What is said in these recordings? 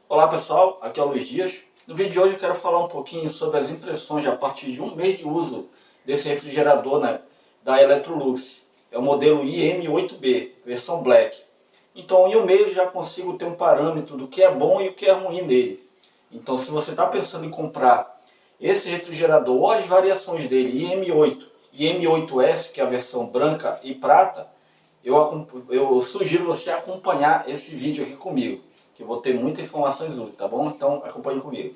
Olá pessoal, aqui é o Luiz Dias. No vídeo de hoje eu quero falar um pouquinho sobre as impressões a partir de um mês de uso desse refrigerador, né, da Electrolux. É o modelo IM8B, versão Black. Então em um mês eu já consigo ter um parâmetro do que é bom e o que é ruim nele. Então se você está pensando em comprar esse refrigerador ou as variações dele, IM8 e M8S, que é a versão branca e prata, eu sugiro você acompanhar esse vídeo aqui comigo, que eu vou ter muitas informações úteis, tá bom? Então acompanhe comigo.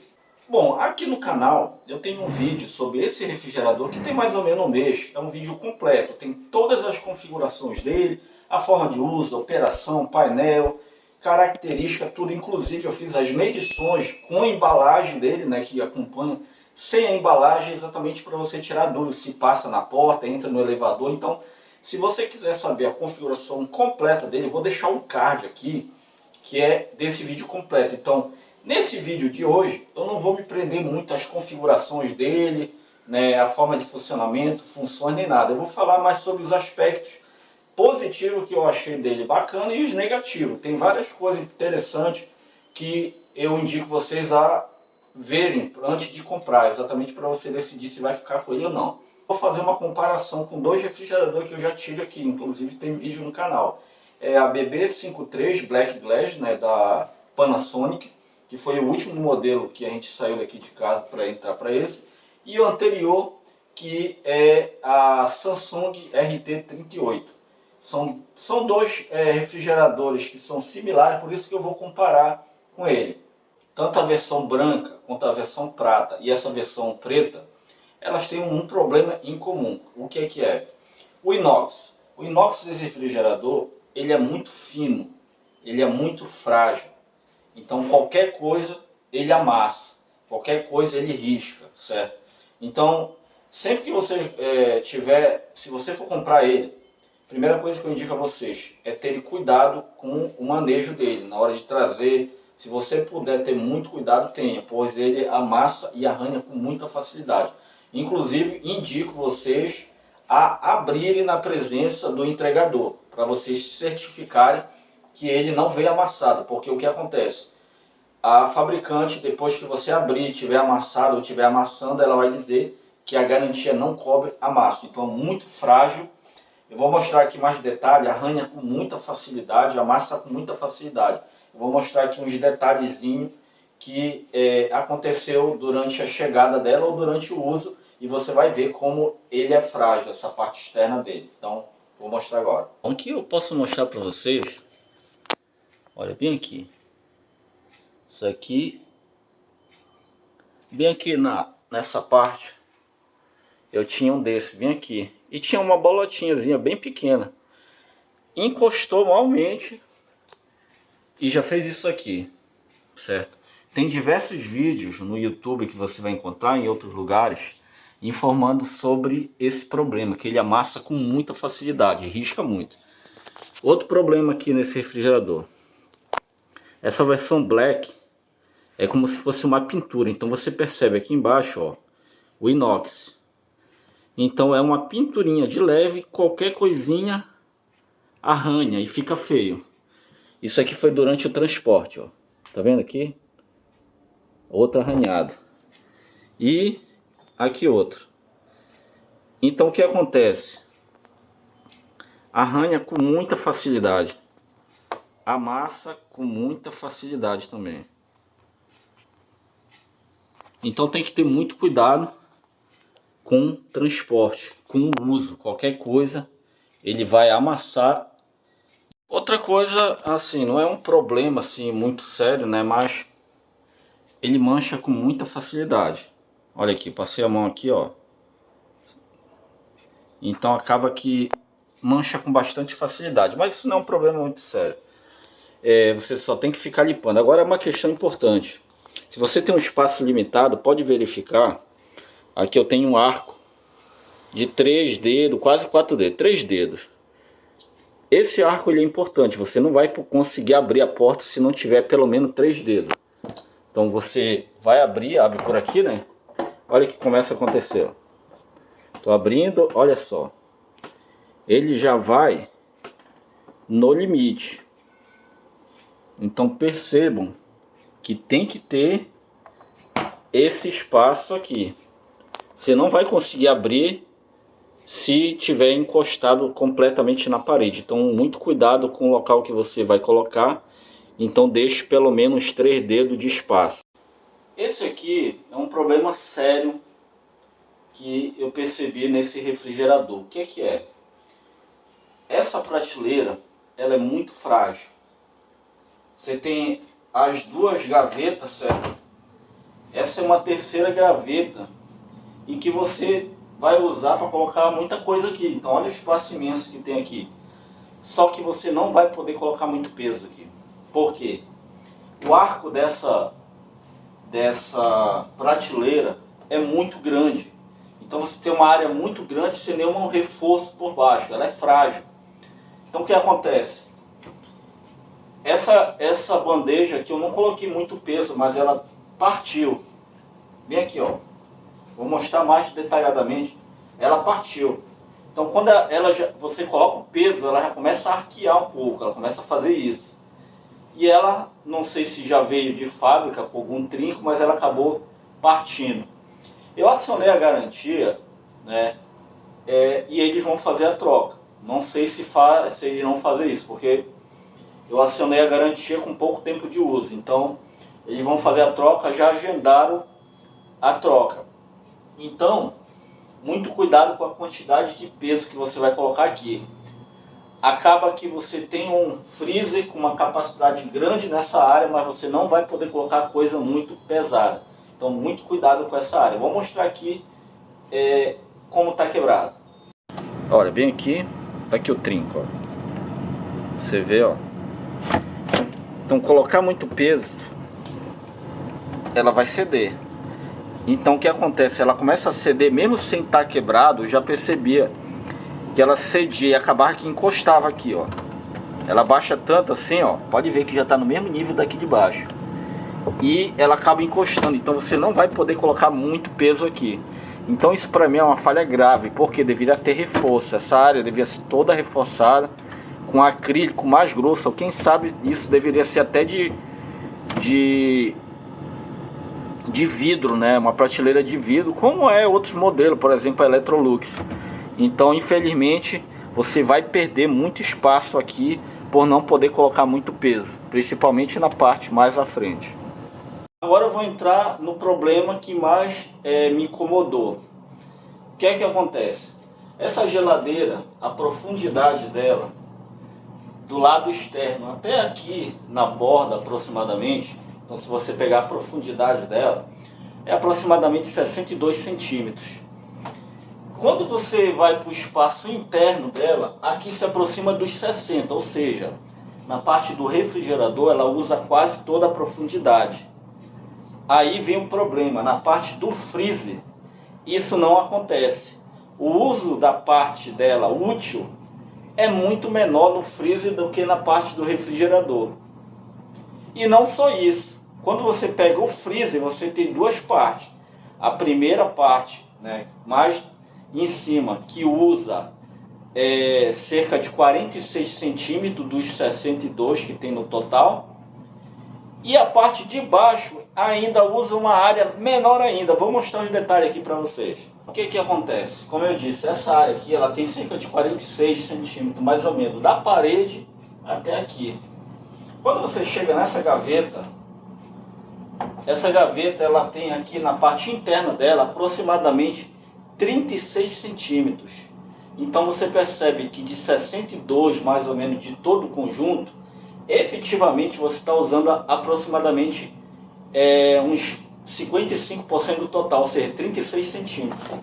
Bom, aqui no canal eu tenho um vídeo sobre esse refrigerador que tem mais ou menos um mês. É um vídeo completo, tem todas as configurações dele, a forma de uso, operação, painel, característica, tudo. Inclusive eu fiz as medições com a embalagem dele, né, que acompanha, sem a embalagem, exatamente para você tirar dúvidas se passa na porta, entra no elevador. Então, se você quiser saber a configuração completa dele, eu vou deixar um card aqui, que é desse vídeo completo. Então, nesse vídeo de hoje, eu não vou me prender muito às configurações dele, né, a forma de funcionamento, funções, nem nada. Eu vou falar mais sobre os aspectos positivos que eu achei dele bacana e os negativos. Tem várias coisas interessantes que eu indico vocês a verem antes de comprar, exatamente para você decidir se vai ficar com ele ou não. Vou fazer uma comparação com dois refrigeradores que eu já tive aqui, inclusive tem vídeo no canal. É a BB53 Black Glass, né, da Panasonic, que foi o último modelo que a gente saiu daqui de casa para entrar para esse, e o anterior, que é a Samsung RT38. São dois refrigeradores que são similares, por isso que eu vou comparar com ele. Tanto a versão branca quanto a versão prata e essa versão preta, elas têm um problema em comum. O que é que é? O inox. O inox desse refrigerador, ele é muito fino, ele é muito frágil. Então qualquer coisa ele amassa, qualquer coisa ele risca, certo? Então sempre que você se você for comprar ele, a primeira coisa que eu indico a vocês é ter cuidado com o manejo dele, na hora de trazer. Se você puder ter muito cuidado, tenha, pois ele amassa e arranha com muita facilidade. Inclusive, indico vocês a abrirem na presença do entregador, para vocês certificarem que ele não veio amassado, porque o que acontece? A fabricante, depois que você abrir, tiver amassado ou tiver amassando, ela vai dizer que a garantia não cobre amasso. Então, muito frágil. Eu vou mostrar aqui mais detalhes, arranha com muita facilidade, amassa com muita facilidade. Eu vou mostrar aqui uns detalhezinhos que aconteceu durante a chegada dela ou durante o uso, e você vai ver como ele é frágil, essa parte externa dele. Então, vou mostrar agora. Aqui eu posso mostrar para vocês, olha bem aqui, isso aqui, bem aqui nessa parte, eu tinha um desse, bem aqui, e tinha uma bolotinhazinha bem pequena, encostou malmente e já fez isso aqui, certo? Tem diversos vídeos no YouTube que você vai encontrar em outros lugares informando sobre esse problema, que ele amassa com muita facilidade, risca muito. Outro problema aqui nesse refrigerador, essa versão Black é como se fosse uma pintura, então você percebe aqui embaixo, ó, o inox. Então é uma pinturinha de leve, qualquer coisinha arranha e fica feio. Isso aqui foi durante o transporte, ó. Tá vendo aqui? Outro arranhado. E aqui outro. Então o que acontece? Arranha com muita facilidade. Amassa com muita facilidade também. Então tem que ter muito cuidado com transporte, com o uso. Qualquer coisa ele vai amassar. Outra coisa, assim, não é um problema assim muito sério, né, mas ele mancha com muita facilidade. Olha aqui, passei a mão aqui, ó. Então acaba que mancha com bastante facilidade, mas isso não é um problema muito sério. Você só tem que ficar limpando. Agora é uma questão importante. Se você tem um espaço limitado, pode verificar. Aqui eu tenho um arco de 3 dedos, quase 4 dedos, 3 dedos. Esse arco ele é importante, você não vai conseguir abrir a porta se não tiver pelo menos 3 dedos. Então você vai abrir, abre por aqui, né? Olha o que começa a acontecer. Tô abrindo, olha só. Ele já vai no limite. Então percebam que tem que ter esse espaço aqui. Você não vai conseguir abrir se tiver encostado completamente na parede. Então, muito cuidado com o local que você vai colocar. Então, deixe pelo menos 3 dedos de espaço. Esse aqui é um problema sério que eu percebi nesse refrigerador. O que que é? Essa prateleira, ela é muito frágil. Você tem as duas gavetas, certo? Essa é uma terceira gaveta e que você vai usar para colocar muita coisa aqui. Então olha o espaço imenso que tem aqui. Só que você não vai poder colocar muito peso aqui. Por quê? O arco dessa prateleira é muito grande. Então você tem uma área muito grande sem nenhum reforço por baixo. Ela é frágil. Então o que acontece? Essa bandeja aqui eu não coloquei muito peso, mas ela partiu. Bem aqui, ó. Vou mostrar mais detalhadamente. Ela partiu. Então quando você coloca o peso, ela já começa a arquear um pouco. Ela começa a fazer isso. E ela, não sei se já veio de fábrica com algum trinco, mas ela acabou partindo. Eu acionei a garantia, né? E eles vão fazer a troca. Não sei se irão fazer isso, porque eu acionei a garantia com pouco tempo de uso. Então, eles vão fazer a troca, já agendaram a troca. Então, muito cuidado com a quantidade de peso que você vai colocar aqui. Acaba que você tem um freezer com uma capacidade grande nessa área, mas você não vai poder colocar coisa muito pesada. Então, muito cuidado com essa área. Vou mostrar aqui como está quebrado. Olha, bem aqui, tá aqui o trinco, ó. Você vê, ó. Então, colocar muito peso, ela vai ceder. Então, o que acontece? Ela começa a ceder, mesmo sem estar quebrado. Eu já percebia que ela cedia e acabava que encostava aqui, ó. Ela baixa tanto assim, ó. Pode ver que já está no mesmo nível daqui de baixo. E ela acaba encostando. Então, você não vai poder colocar muito peso aqui. Então, isso para mim é uma falha grave, porque deveria ter reforço. Essa área devia ser toda reforçada com acrílico mais grosso, ou quem sabe isso deveria ser até de vidro, né? Uma prateleira de vidro, como é outros modelos, por exemplo a Electrolux. Então, infelizmente, você vai perder muito espaço aqui por não poder colocar muito peso, principalmente na parte mais à frente. Agora eu vou entrar no problema que mais me incomodou. O que é que acontece? Essa geladeira, a profundidade dela, do lado externo até aqui na borda aproximadamente, então se você pegar a profundidade dela, é aproximadamente 62 centímetros. Quando você vai para o espaço interno dela, aqui se aproxima dos 60, ou seja, na parte do refrigerador ela usa quase toda a profundidade. Aí vem o problema, na parte do freezer, isso não acontece. O uso da parte dela útil é muito menor no freezer do que na parte do refrigerador. E não só isso, quando você pega o freezer, você tem duas partes. A primeira parte, né, mais em cima, que usa cerca de 46 centímetros dos 62 que tem no total. E a parte de baixo ainda usa uma área menor ainda. Vou mostrar os detalhes aqui para vocês. O que que acontece? Como eu disse, essa área aqui ela tem cerca de 46 centímetros, mais ou menos, da parede até aqui. Quando você chega nessa gaveta, essa gaveta ela tem aqui na parte interna dela aproximadamente 36 centímetros. Então você percebe que de 62 mais ou menos de todo o conjunto, efetivamente você está usando aproximadamente uns 55% do total, ou seja, 36 centímetros.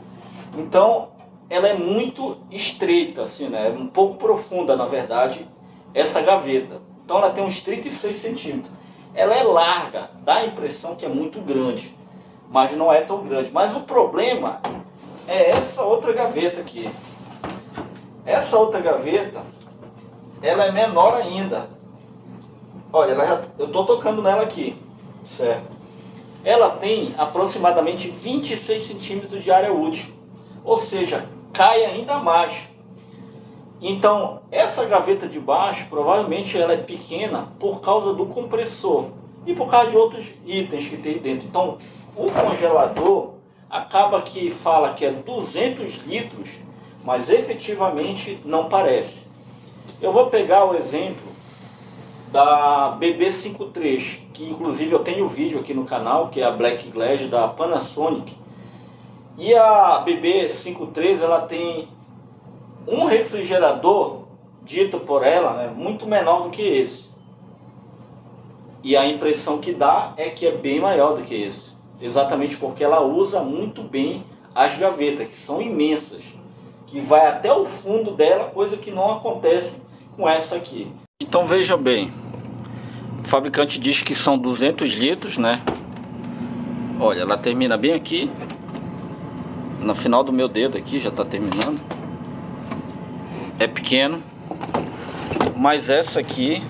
Então ela é muito estreita, assim, né? É um pouco profunda, na verdade, essa gaveta. Então ela tem uns 36 centímetros. Ela é larga, dá a impressão que é muito grande, mas não é tão grande. Mas o problema é essa outra gaveta aqui. Essa outra gaveta, ela é menor ainda. Olha, eu estou tocando nela aqui, certo? Ela tem aproximadamente 26 centímetros de área útil, ou seja, cai ainda mais. Então, essa gaveta de baixo, provavelmente ela é pequena por causa do compressor. e por causa de outros itens que tem dentro. Então, o congelador acaba que fala que é 200 litros, mas efetivamente não parece. Eu vou pegar o exemplo da BB53, que inclusive eu tenho vídeo aqui no canal, que é a Black Glass da Panasonic. E a BB53 ela tem um refrigerador, dito por ela, né, muito menor do que esse. E a impressão que dá é que é bem maior do que esse. Exatamente porque ela usa muito bem as gavetas, que são imensas, que vai até o fundo dela, coisa que não acontece com essa aqui. Então veja bem, o fabricante diz que são 200 litros, né? Olha, ela termina bem aqui, no final do meu dedo aqui, já está terminando. É pequeno, mas essa aqui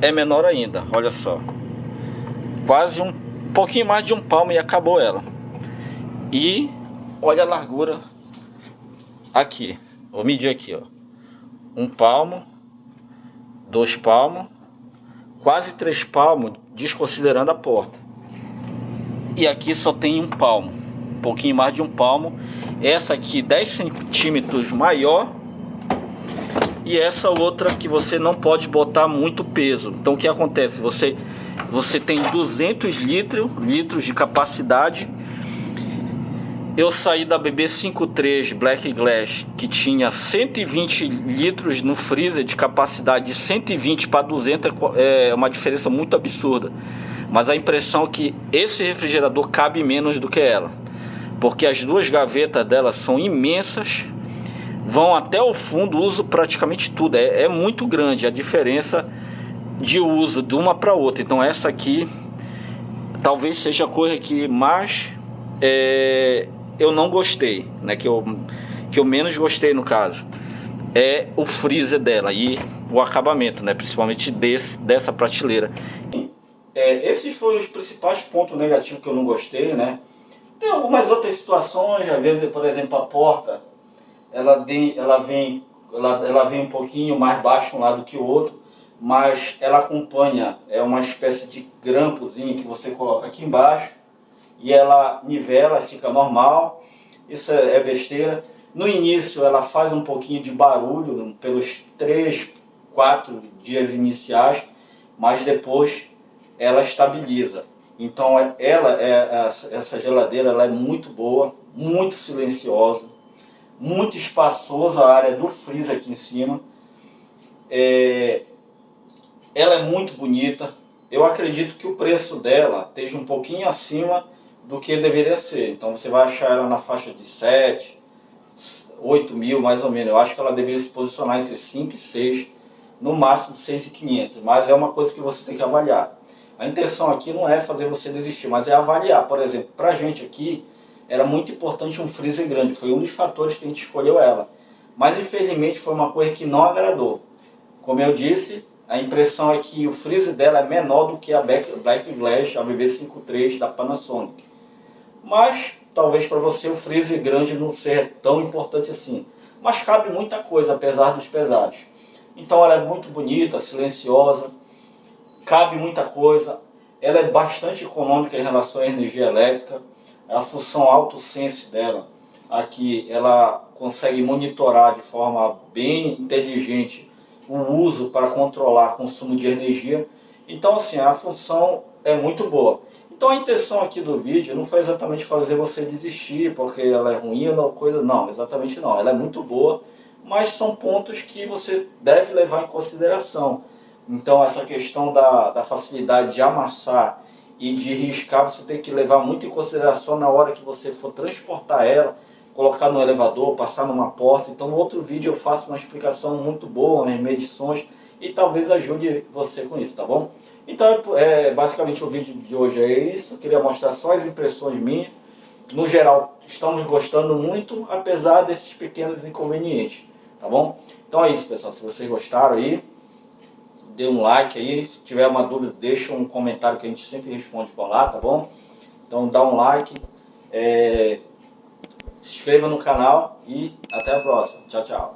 é menor ainda, olha só. Quase um pouquinho mais de um palmo e acabou ela. E olha a largura aqui, vou medir aqui, ó. Um palmo, 2 palmos, quase 3 palmos, desconsiderando a porta. E aqui só tem um palmo, um pouquinho mais de um palmo. Essa aqui 10 centímetros maior. E essa outra que você não pode botar muito peso. Então o que acontece? Você tem 200 litros de capacidade. Eu saí da BB53 Black Glass, que tinha 120 litros no freezer, de capacidade de 120 para 200, é uma diferença muito absurda. Mas a impressão é que esse refrigerador cabe menos do que ela, porque as duas gavetas dela são imensas, vão até o fundo, uso praticamente tudo, é muito grande a diferença de uso de uma para outra. Então essa aqui talvez seja a coisa que mais eu não gostei, né? Que eu menos gostei, no caso, é o freezer dela e o acabamento, né? Principalmente dessa prateleira. Esses foram os principais pontos negativos que eu não gostei, né? Tem algumas outras situações, às vezes, por exemplo, a porta, ela vem um pouquinho mais baixo um lado que o outro, mas ela acompanha, é uma espécie de grampozinho que você coloca aqui embaixo e ela nivela, fica normal. Isso é besteira. No início ela faz um pouquinho de barulho pelos 3, 4 dias iniciais, mas depois ela estabiliza. Então essa geladeira ela é muito boa, muito silenciosa, muito espaçosa a área do freezer aqui em cima. Ela é muito bonita. Eu acredito que o preço dela esteja um pouquinho acima do que deveria ser. Então você vai achar ela na faixa de 7, 8 mil mais ou menos. Eu acho que ela deveria se posicionar entre 5 e 6, no máximo 6.500. Mas é uma coisa que você tem que avaliar. A intenção aqui não é fazer você desistir, mas é avaliar. Por exemplo, pra gente aqui era muito importante um freezer grande. Foi um dos fatores que a gente escolheu ela. Mas infelizmente foi uma coisa que não agradou. Como eu disse, a impressão é que o freezer dela é menor do que a Black Glass, a BB53 da Panasonic. Mas talvez para você o freezer grande não seja tão importante assim. Mas cabe muita coisa, apesar dos pesares. Então ela é muito bonita, silenciosa, cabe muita coisa. Ela é bastante econômica em relação à energia elétrica. A função AutoSense dela, aqui ela consegue monitorar de forma bem inteligente o uso para controlar o consumo de energia. Então assim, a função é muito boa. Então a intenção aqui do vídeo não foi exatamente fazer você desistir porque ela é ruim ou coisa, não, exatamente não. Ela é muito boa, mas são pontos que você deve levar em consideração. Então essa questão da facilidade de amassar e de riscar, você tem que levar muito em consideração na hora que você for transportar ela, colocar no elevador, passar numa porta. Então no outro vídeo eu faço uma explicação muito boa, umas medições, e talvez ajude você com isso, tá bom? Então basicamente o vídeo de hoje é isso. Eu queria mostrar só as impressões minhas. No geral estamos gostando muito, apesar desses pequenos inconvenientes, tá bom? Então é isso, pessoal. Se vocês gostaram aí, dê um like aí. Se tiver uma dúvida, deixa um comentário que a gente sempre responde por lá, tá bom? Então dá um like, se inscreva no canal e até a próxima. Tchau, tchau.